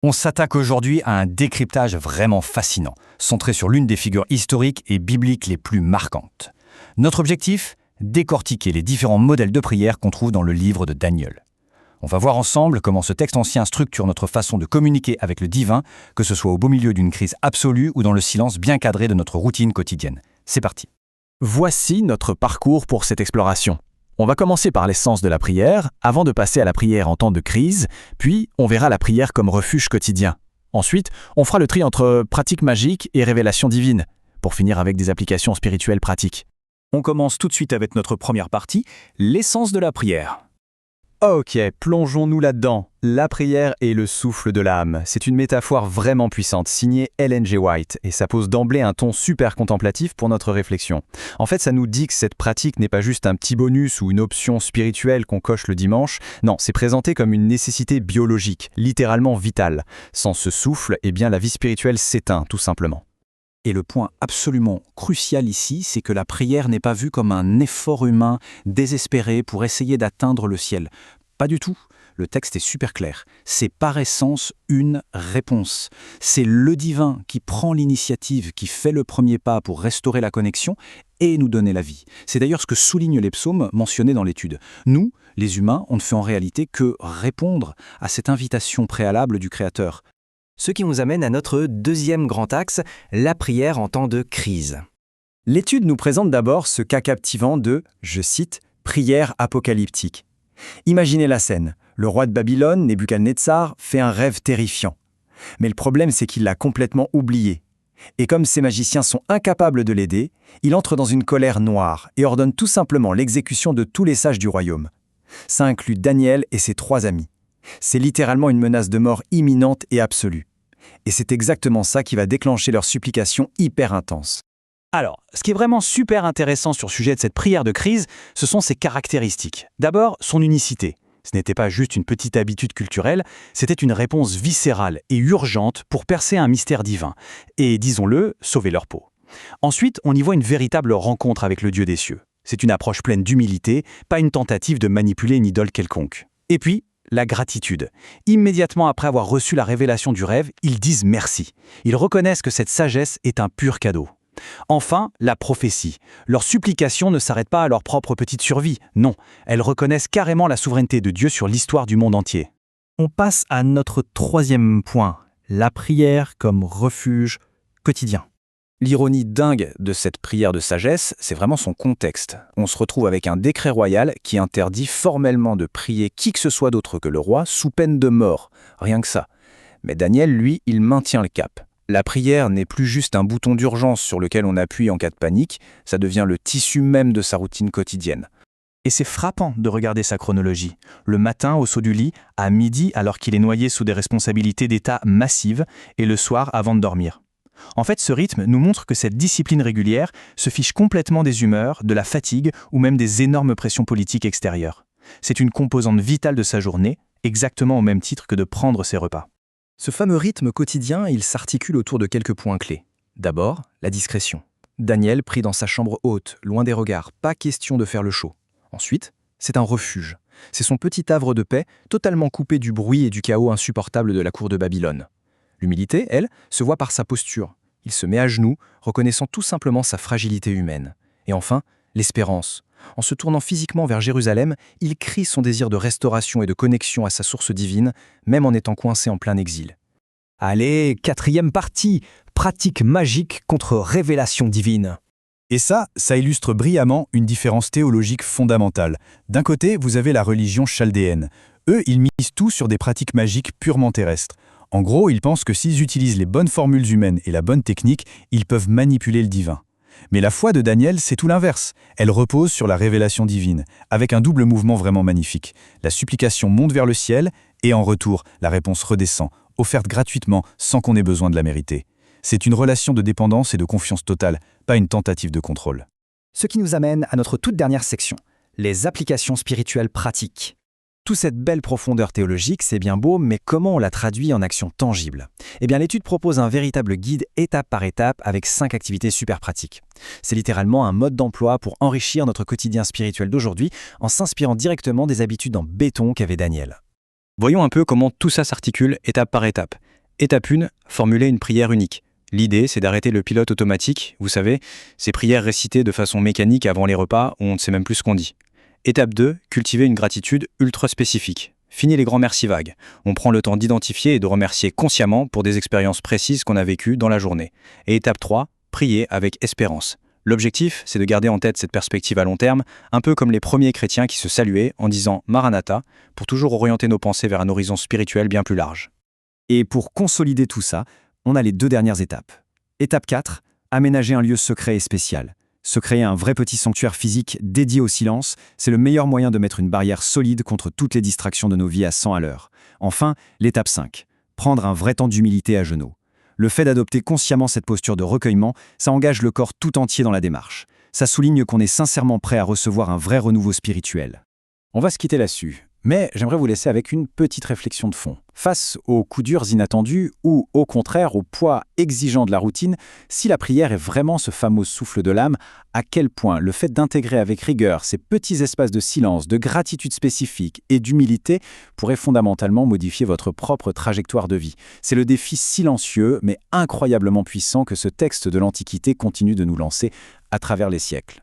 On s'attaque aujourd'hui à un décryptage vraiment fascinant, centré sur l'une des figures historiques et bibliques les plus marquantes. Notre objectif ? Décortiquer les différents modèles de prière qu'on trouve dans le livre de Daniel. On va voir ensemble comment ce texte ancien structure notre façon de communiquer avec le divin, que ce soit au beau milieu d'une crise absolue ou dans le silence bien cadré de notre routine quotidienne. C'est parti. Voici notre parcours pour cette exploration. On va commencer par l'essence de la prière, avant de passer à la prière en temps de crise, puis on verra la prière comme refuge quotidien. Ensuite, on fera le tri entre pratique magique et révélation divine, pour finir avec des applications spirituelles pratiques. On commence tout de suite avec notre première partie, l'essence de la prière. Ok, plongeons-nous là-dedans. La prière est le souffle de l'âme. C'est une métaphore vraiment puissante, signée Ellen G. White, et ça pose d'emblée un ton super contemplatif pour notre réflexion. En fait, ça nous dit que cette pratique n'est pas juste un petit bonus ou une option spirituelle qu'on coche le dimanche. Non, c'est présenté comme une nécessité biologique, littéralement vitale. Sans ce souffle, eh bien la vie spirituelle s'éteint, tout simplement. Et le point absolument crucial ici, c'est que la prière n'est pas vue comme un effort humain désespéré pour essayer d'atteindre le ciel. Pas du tout. Le texte est super clair. C'est par essence une réponse. C'est le divin qui prend l'initiative, qui fait le premier pas pour restaurer la connexion et nous donner la vie. C'est d'ailleurs ce que soulignent les psaumes mentionnés dans l'étude. Nous, les humains, on ne fait en réalité que répondre à cette invitation préalable du Créateur. Ce qui nous amène à notre deuxième grand axe, la prière en temps de crise. L'étude nous présente d'abord ce cas captivant de, je cite, « prière apocalyptique ». Imaginez la scène. Le roi de Babylone, Nebuchadnezzar, fait un rêve terrifiant. Mais le problème, c'est qu'il l'a complètement oublié. Et comme ces magiciens sont incapables de l'aider, il entre dans une colère noire et ordonne tout simplement l'exécution de tous les sages du royaume. Ça inclut Daniel et ses 3 amis. C'est littéralement une menace de mort imminente et absolue. Et c'est exactement ça qui va déclencher leur supplication hyper intense. Alors, ce qui est vraiment super intéressant sur le sujet de cette prière de crise, ce sont ses caractéristiques. D'abord, son unicité. Ce n'était pas juste une petite habitude culturelle, c'était une réponse viscérale et urgente pour percer un mystère divin. Et, disons-le, sauver leur peau. Ensuite, on y voit une véritable rencontre avec le Dieu des cieux. C'est une approche pleine d'humilité, pas une tentative de manipuler une idole quelconque. Et puis, la gratitude. Immédiatement après avoir reçu la révélation du rêve, ils disent merci. Ils reconnaissent que cette sagesse est un pur cadeau. Enfin, la prophétie. Leurs supplications ne s'arrêtent pas à leur propre petite survie. Non, elles reconnaissent carrément la souveraineté de Dieu sur l'histoire du monde entier. On passe à notre troisième point, la prière comme refuge quotidien. L'ironie dingue de cette prière de sagesse, c'est vraiment son contexte. On se retrouve avec un décret royal qui interdit formellement de prier qui que ce soit d'autre que le roi sous peine de mort. Rien que ça. Mais Daniel, lui, il maintient le cap. La prière n'est plus juste un bouton d'urgence sur lequel on appuie en cas de panique, ça devient le tissu même de sa routine quotidienne. Et c'est frappant de regarder sa chronologie. Le matin au saut du lit, à midi alors qu'il est noyé sous des responsabilités d'État massives, et le soir avant de dormir. En fait, ce rythme nous montre que cette discipline régulière se fiche complètement des humeurs, de la fatigue ou même des énormes pressions politiques extérieures. C'est une composante vitale de sa journée, exactement au même titre que de prendre ses repas. Ce fameux rythme quotidien, il s'articule autour de quelques points clés. D'abord, la discrétion. Daniel prie dans sa chambre haute, loin des regards, pas question de faire le show. Ensuite, c'est un refuge. C'est son petit havre de paix, totalement coupé du bruit et du chaos insupportable de la cour de Babylone. L'humilité, elle, se voit par sa posture. Il se met à genoux, reconnaissant tout simplement sa fragilité humaine. Et enfin, l'espérance. En se tournant physiquement vers Jérusalem, il crie son désir de restauration et de connexion à sa source divine, même en étant coincé en plein exil. Allez, 4e partie, pratique magique contre révélation divine. Et ça illustre brillamment une différence théologique fondamentale. D'un côté, vous avez la religion chaldéenne. Eux, ils misent tout sur des pratiques magiques purement terrestres. En gros, ils pensent que s'ils utilisent les bonnes formules humaines et la bonne technique, ils peuvent manipuler le divin. Mais la foi de Daniel, c'est tout l'inverse. Elle repose sur la révélation divine, avec un double mouvement vraiment magnifique. La supplication monte vers le ciel, et en retour, la réponse redescend, offerte gratuitement, sans qu'on ait besoin de la mériter. C'est une relation de dépendance et de confiance totale, pas une tentative de contrôle. Ce qui nous amène à notre toute dernière section, les applications spirituelles pratiques. Toute cette belle profondeur théologique, c'est bien beau, mais comment on la traduit en action tangible ? Eh bien, l'étude propose un véritable guide étape par étape avec 5 activités super pratiques. C'est littéralement un mode d'emploi pour enrichir notre quotidien spirituel d'aujourd'hui en s'inspirant directement des habitudes en béton qu'avait Daniel. Voyons un peu comment tout ça s'articule étape par étape. Étape 1, formuler une prière unique. L'idée, c'est d'arrêter le pilote automatique, vous savez, ces prières récitées de façon mécanique avant les repas où on ne sait même plus ce qu'on dit. Étape 2, cultiver une gratitude ultra spécifique. Fini les grands merci vagues. On prend le temps d'identifier et de remercier consciemment pour des expériences précises qu'on a vécues dans la journée. Et étape 3, prier avec espérance. L'objectif, c'est de garder en tête cette perspective à long terme, un peu comme les premiers chrétiens qui se saluaient en disant Maranatha, pour toujours orienter nos pensées vers un horizon spirituel bien plus large. Et pour consolider tout ça, on a les 2 dernières étapes. Étape 4, aménager un lieu secret et spécial. Se créer un vrai petit sanctuaire physique dédié au silence, c'est le meilleur moyen de mettre une barrière solide contre toutes les distractions de nos vies à 100 à l'heure. Enfin, l'étape 5, prendre un vrai temps d'humilité à genoux. Le fait d'adopter consciemment cette posture de recueillement, ça engage le corps tout entier dans la démarche. Ça souligne qu'on est sincèrement prêt à recevoir un vrai renouveau spirituel. On va se quitter là-dessus. Mais j'aimerais vous laisser avec une petite réflexion de fond. Face aux coups durs inattendus ou au contraire au poids exigeant de la routine, si la prière est vraiment ce fameux souffle de l'âme, à quel point le fait d'intégrer avec rigueur ces petits espaces de silence, de gratitude spécifique et d'humilité pourrait fondamentalement modifier votre propre trajectoire de vie. C'est le défi silencieux mais incroyablement puissant que ce texte de l'Antiquité continue de nous lancer à travers les siècles.